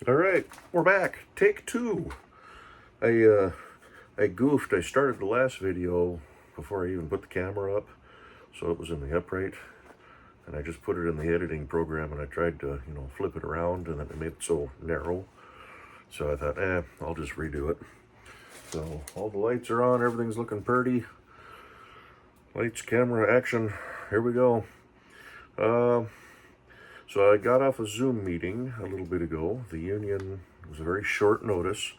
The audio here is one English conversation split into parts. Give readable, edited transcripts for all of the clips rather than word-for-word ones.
All right, we're back. Take two. I goofed. I started the last video before I even put the camera up, so it was in the upright, and I just put it in the editing program, and I tried to, flip it around, and then it made it so narrow. So I thought, I'll just redo it. So all the lights are on. Everything's looking pretty. Lights, camera, action. Here we go. So I got off a Zoom meeting a little bit ago. The union was a very short notice.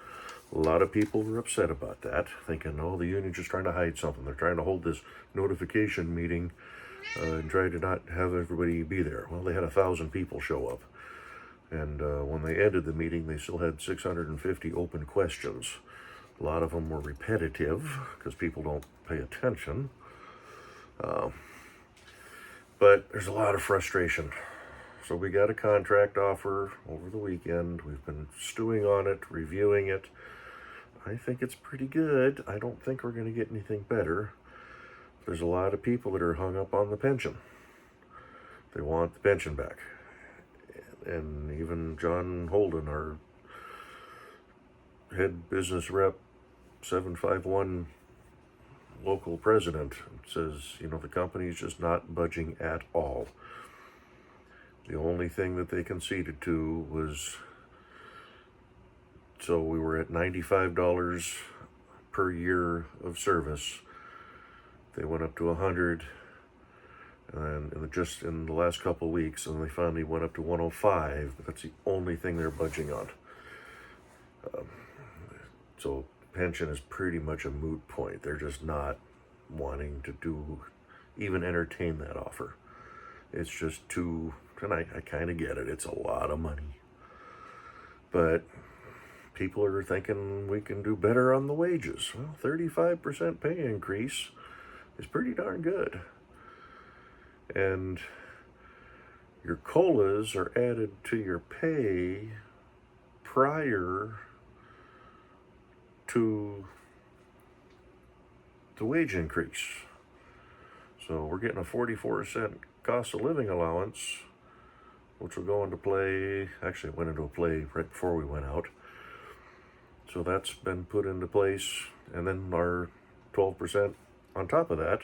A lot of people were upset about that, thinking, oh, the union's just trying to hide something. They're trying to hold this notification meeting and try to not have everybody be there. Well, they had 1,000 people show up. And when they ended the meeting, they still had 650 open questions. A lot of them were repetitive because people don't pay attention. But there's a lot of frustration. So we got a contract offer over the weekend. We've been stewing on it, reviewing it. I think it's pretty good. I don't think we're going to get anything better. There's a lot of people that are hung up on the pension. They want the pension back. And even John Holden, our head business rep, 751 local president, says, the company's just not budging at all. The only thing that they conceded to was, so we were at $95 per year of service. They went up to 100, and just in the last couple of weeks, and they finally went up to 105. But that's the only thing they're budging on. So pension is pretty much a moot point. They're just not wanting to even entertain that offer. It's just too, and I kind of get it. It's a lot of money. But people are thinking we can do better on the wages. Well, 35% pay increase is pretty darn good. And your COLAs are added to your pay prior to the wage increase. So we're getting a 44-cent cost of living allowance, which will go into play, actually it went into play right before we went out. So that's been put into place, and then our 12% on top of that.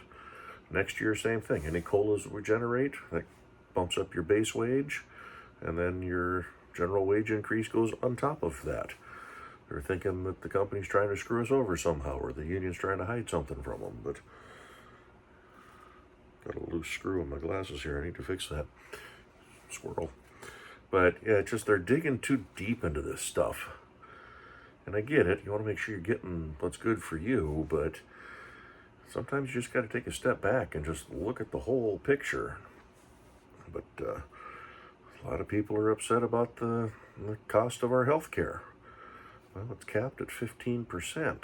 Next year, same thing. Any COLAs that we generate, that bumps up your base wage, and then your general wage increase goes on top of that. They're thinking that the company's trying to screw us over somehow, or the union's trying to hide something from them, but got a loose screw in my glasses here. I need to fix that. Squirrel. But yeah, it's just they're digging too deep into this stuff. And I get it. You want to make sure you're getting what's good for you, but sometimes you just got to take a step back and just look at the whole picture. But a lot of people are upset about the cost of our health care. Well, it's capped at 15%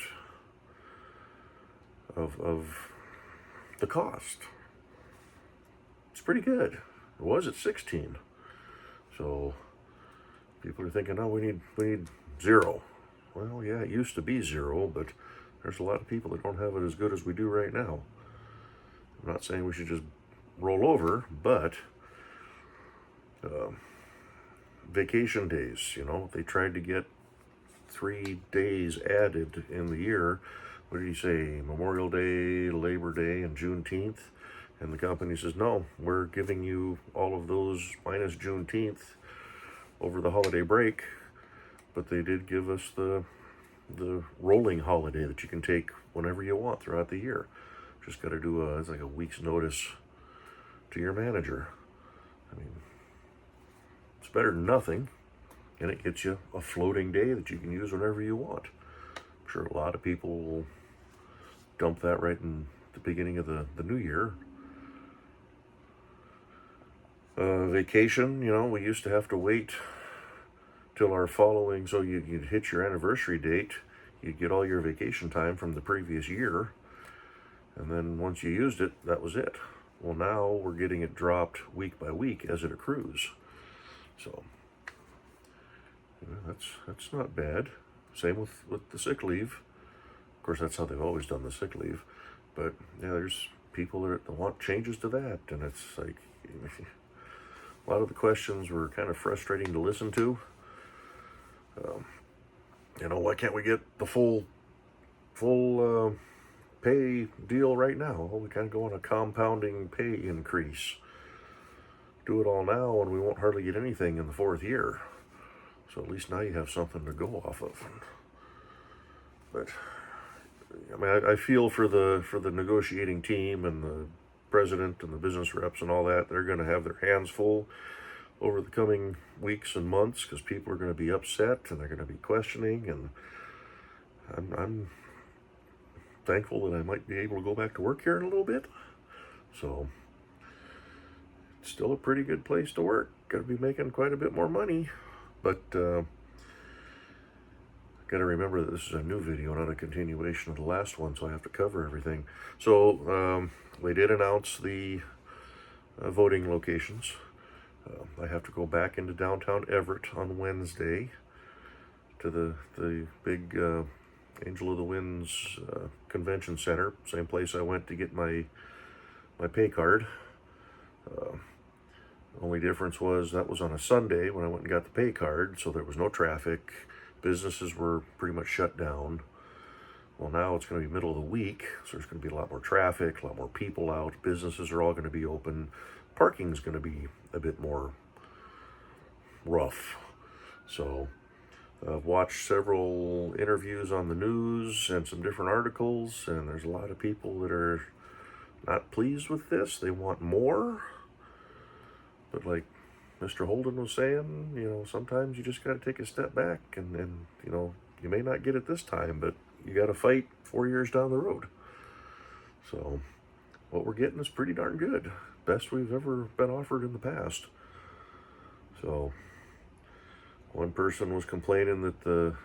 of the cost. It's pretty good. It was at 16. So people are thinking, oh, we need zero. Well, yeah, it used to be zero, but there's a lot of people that don't have it as good as we do right now. I'm not saying we should just roll over, but vacation days, they tried to get 3 days added in the year. What did he say? Memorial Day, Labor Day, and Juneteenth. And the company says, no, we're giving you all of those minus Juneteenth over the holiday break. But they did give us the rolling holiday that you can take whenever you want throughout the year. Just got to do it's like a week's notice to your manager. I mean, it's better than nothing. And it gets you a floating day that you can use whenever you want. I'm sure a lot of people will dump that right in the beginning of the new year. Vacation, we used to have to wait till our following, so you'd hit your anniversary date, you'd get all your vacation time from the previous year, and then once you used it, that was it. Well, now we're getting it dropped week by week as it accrues. So that's not bad. Same with the sick leave. Of course, that's how they've always done the sick leave. But yeah, there's people that want changes to that, and it's like a lot of the questions were kind of frustrating to listen to. Why can't we get the full pay deal right now? Well, we kind of go on a compounding pay increase. Do it all now, and we won't hardly get anything in the fourth year. So at least now you have something to go off of. But I mean, I feel for the negotiating team and the president and the business reps and all that. They're going to have their hands full over the coming weeks and months because people are going to be upset and they're going to be questioning. And I'm thankful that I might be able to go back to work here in a little bit. So it's still a pretty good place to work. Got to be making quite a bit more money, but got to remember that this is a new video, not a continuation of the last one, so I have to cover everything. So they did announce the voting locations. I have to go back into downtown Everett on Wednesday to the big Angel of the Winds convention center, same place I went to get my pay card. Only difference was that was on a Sunday when I went and got the pay card, so there was no traffic. Businesses were pretty much shut down. Well, now it's going to be middle of the week, so there's going to be a lot more traffic, a lot more people out. Businesses are all going to be open. Parking's going to be a bit more rough. So I've watched several interviews on the news and some different articles, and there's a lot of people that are not pleased with this. They want more. But like Mr. Holden was saying, sometimes you just got to take a step back and you may not get it this time, but you got to fight 4 years down the road. So what we're getting is pretty darn good. Best we've ever been offered in the past. So one person was complaining that the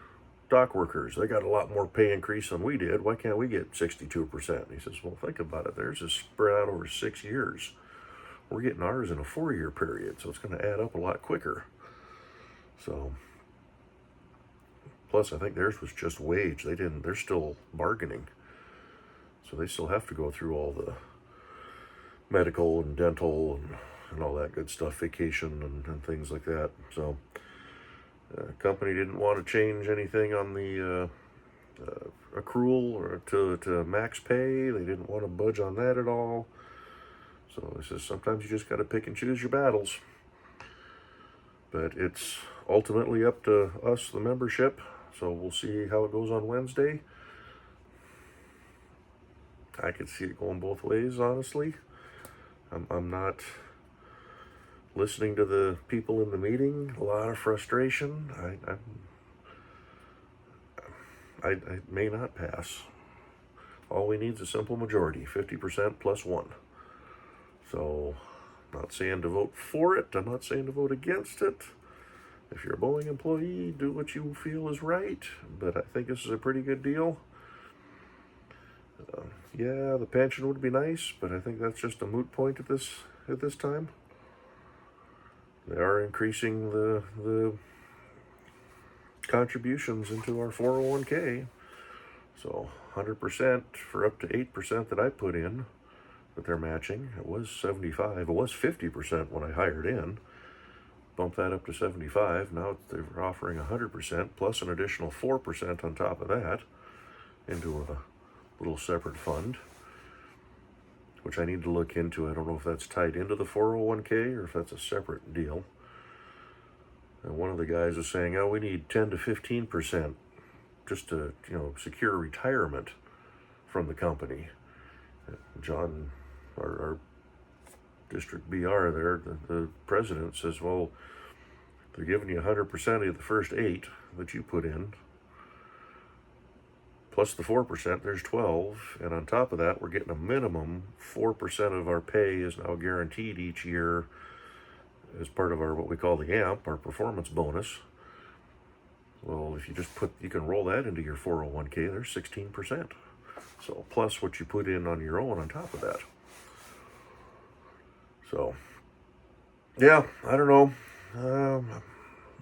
dock workers, they got a lot more pay increase than we did. Why can't we get 62%? And he says, well, think about it. Theirs is spread out over 6 years. We're getting ours in a 4-year period, so it's going to add up a lot quicker. So, plus I think theirs was just wage. They're still bargaining. So they still have to go through all the medical and dental and all that good stuff, vacation and things like that. So the company didn't want to change anything on the accrual or to max pay. They didn't want to budge on that at all. So it says sometimes you just got to pick and choose your battles. But it's ultimately up to us, the membership. So we'll see how it goes on Wednesday. I could see it going both ways, honestly. I'm not listening to the people in the meeting. A lot of frustration. I may not pass. All we need is a simple majority, 50% plus 1. So, I'm not saying to vote for it. I'm not saying to vote against it. If you're a Boeing employee, do what you feel is right. But I think this is a pretty good deal. Yeah, the pension would be nice, but I think that's just a moot point at this time. They are increasing the contributions into our 401k. So 100% for up to 8% that I put in that they're matching. It was 75. It was 50% when I hired in. Bump that up to 75. Now they're offering 100% plus an additional 4% on top of that into a little separate fund, which I need to look into. I don't know if that's tied into the 401k or if that's a separate deal. And one of the guys was saying, we need 10 to 15% just to, secure retirement from the company. John, our district BR there, the president says, well, they're giving you 100% of the first 8 that you put in, plus the 4%, there's 12, and on top of that, we're getting a minimum 4% of our pay is now guaranteed each year as part of our, what we call the AMP, our performance bonus. Well, if you can roll that into your 401k, there's 16%. So, plus what you put in on your own on top of that. So, yeah, I don't know. I'm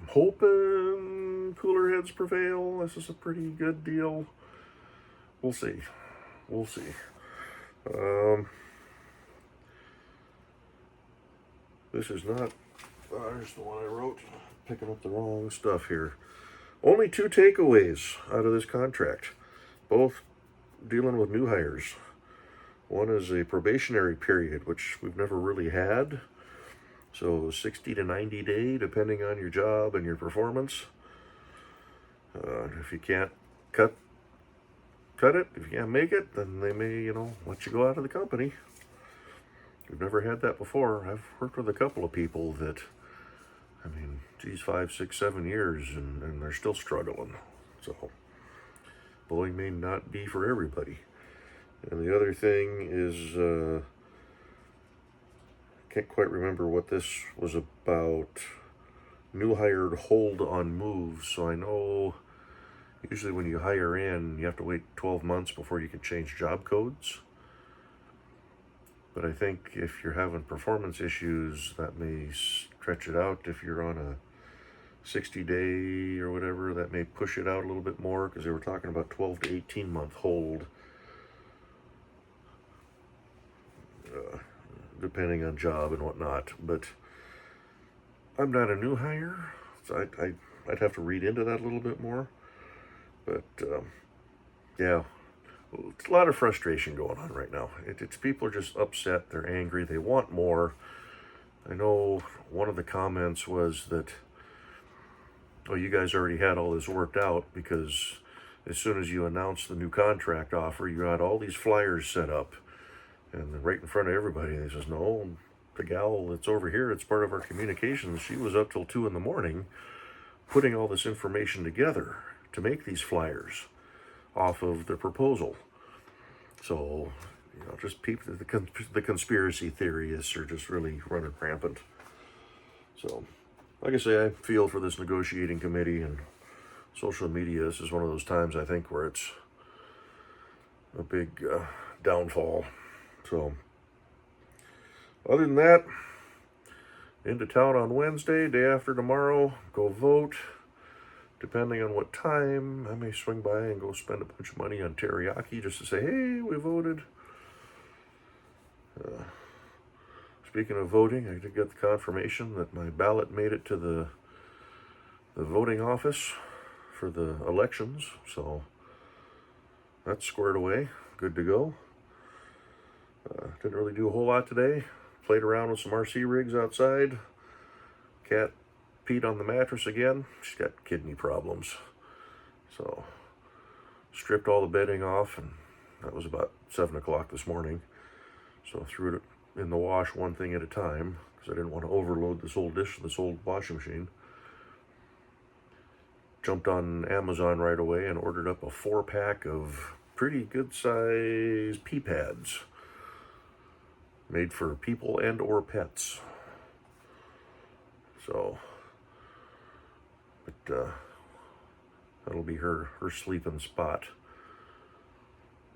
hoping cooler heads prevail. This is a pretty good deal. We'll see. This is not, here's the one I wrote. Picking up the wrong stuff here. Only two takeaways out of this contract, both dealing with new hires. One is a probationary period, which we've never really had. So 60 to 90 day, depending on your job and your performance. If you can't cut it, if you can't make it, then they may, let you go out of the company. We've never had that before. I've worked with a couple of people that, 5, 6, 7 years, and they're still struggling. So Boeing may not be for everybody. And the other thing is, I can't quite remember what this was about. New hired hold on moves. So I know usually when you hire in, you have to wait 12 months before you can change job codes. But I think if you're having performance issues, that may stretch it out. If you're on a 60-day or whatever, that may push it out a little bit more, because they were talking about 12 to 18 month hold, depending on job and whatnot. But I'm not a new hire, so I'd have to read into that a little bit more. But yeah, it's a lot of frustration going on right now. It's people are just upset, they're angry, they want more. I know one of the comments was that, oh, you guys already had all this worked out, because as soon as you announced the new contract offer, you had all these flyers set up, and right in front of everybody. They says, no, the gal that's over here, it's part of our communications, she was up till 2 a.m. putting all this information together to make these flyers off of the proposal. So, just people, the conspiracy theorists are just really running rampant. So, like I say, I feel for this negotiating committee, and social media. This is one of those times, I think, where it's a big downfall. So, other than that, into town on Wednesday, day after tomorrow, go vote. Depending on what time, I may swing by and go spend a bunch of money on teriyaki just to say, hey, we voted. Speaking of voting, I did get the confirmation that my ballot made it to the voting office for the elections, so that's squared away, good to go. Didn't really do a whole lot today. Played around with some RC rigs outside. Cat peed on the mattress again. She's got kidney problems, so stripped all the bedding off, and that was about 7 o'clock this morning. So threw it in the wash one thing at a time, because I didn't want to overload this old washing machine. Jumped on Amazon right away and ordered up a 4-pack of pretty good size pee pads, made for people and or pets. So, but that'll be her sleeping spot.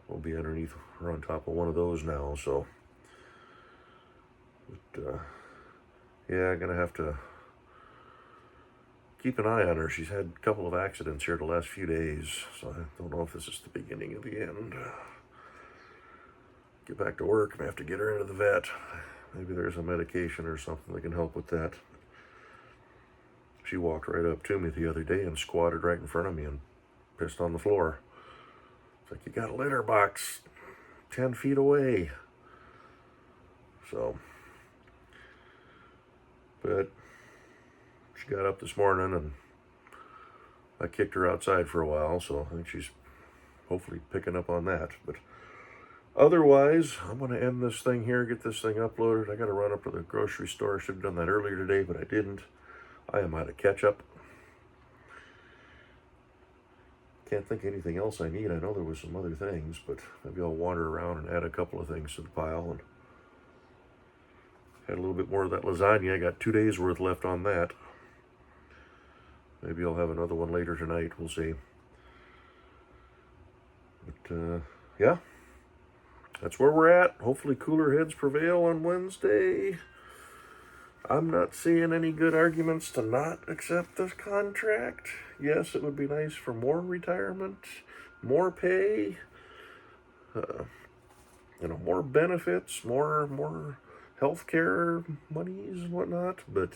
We'll be underneath or on top of one of those now. So, but yeah, I'm gonna have to keep an eye on her. She's had a couple of accidents here the last few days, so I don't know if this is the beginning of the end. Get back to work, I have to get her into the vet. Maybe there's a medication or something that can help with that. She walked right up to me the other day and squatted right in front of me and pissed on the floor. It's like, you got a litter box 10 feet away. So, but she got up this morning, and I kicked her outside for a while, so I think she's hopefully picking up on that. But otherwise, I'm going to end this thing here, get this thing uploaded. I got to run up to the grocery store. I should have done that earlier today, but I didn't. I am out of ketchup. Can't think of anything else I need. I know there was some other things, but maybe I'll wander around and add a couple of things to the pile. And had a little bit more of that lasagna. I got 2 days worth left on that. Maybe I'll have another one later tonight. We'll see. But yeah, that's where we're at. Hopefully cooler heads prevail on Wednesday. I'm not seeing any good arguments to not accept this contract. Yes, it would be nice for more retirement, more pay, more benefits, more health care monies and whatnot. But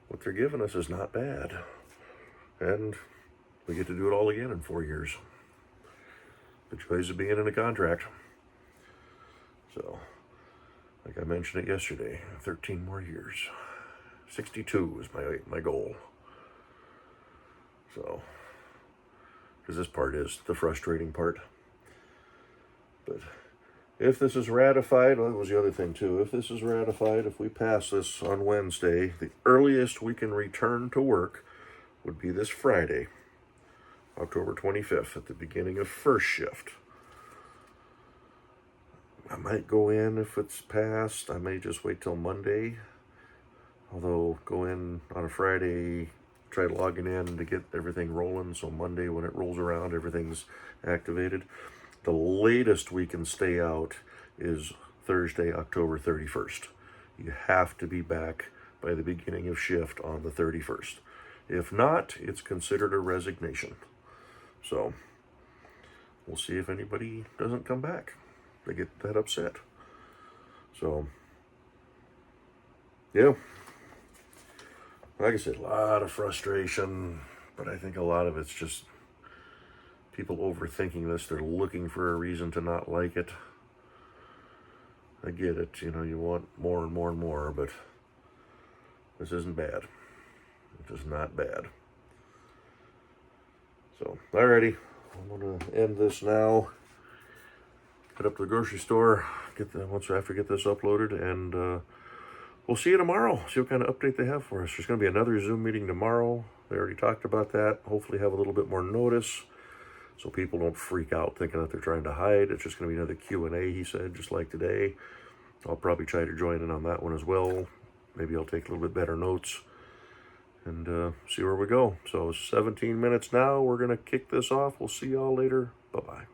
what they're giving us is not bad. And we get to do it all again in 4 years. The joys of being in a contract. So, like I mentioned it yesterday, 13 more years. 62 is my goal. So, because this part is the frustrating part. But if this is ratified, well, that was the other thing too. If this is ratified, if we pass this on Wednesday, the earliest we can return to work would be this Friday, October 25th, at the beginning of first shift. I might go in if it's passed. I may just wait till Monday. Although, go in on a Friday, try logging in to get everything rolling, so Monday when it rolls around, everything's activated. The latest we can stay out is Thursday, October 31st. You have to be back by the beginning of shift on the 31st. If not, it's considered a resignation. So, we'll see if anybody doesn't come back. They get that upset. So, yeah. Like I said, a lot of frustration, but I think a lot of it's just people overthinking this. They're looking for a reason to not like it. I get it, you want more and more and more, but this isn't bad. It is not bad. So, alrighty, I'm gonna end this now. Head up to the grocery store, once after I get this uploaded, and we'll see you tomorrow. See what kind of update they have for us. There's going to be another Zoom meeting tomorrow. They already talked about that. Hopefully have a little bit more notice so people don't freak out thinking that they're trying to hide. It's just going to be another Q&A, he said, just like today. I'll probably try to join in on that one as well. Maybe I'll take a little bit better notes and see where we go. So 17 minutes now. We're going to kick this off. We'll see y'all later. Bye-bye.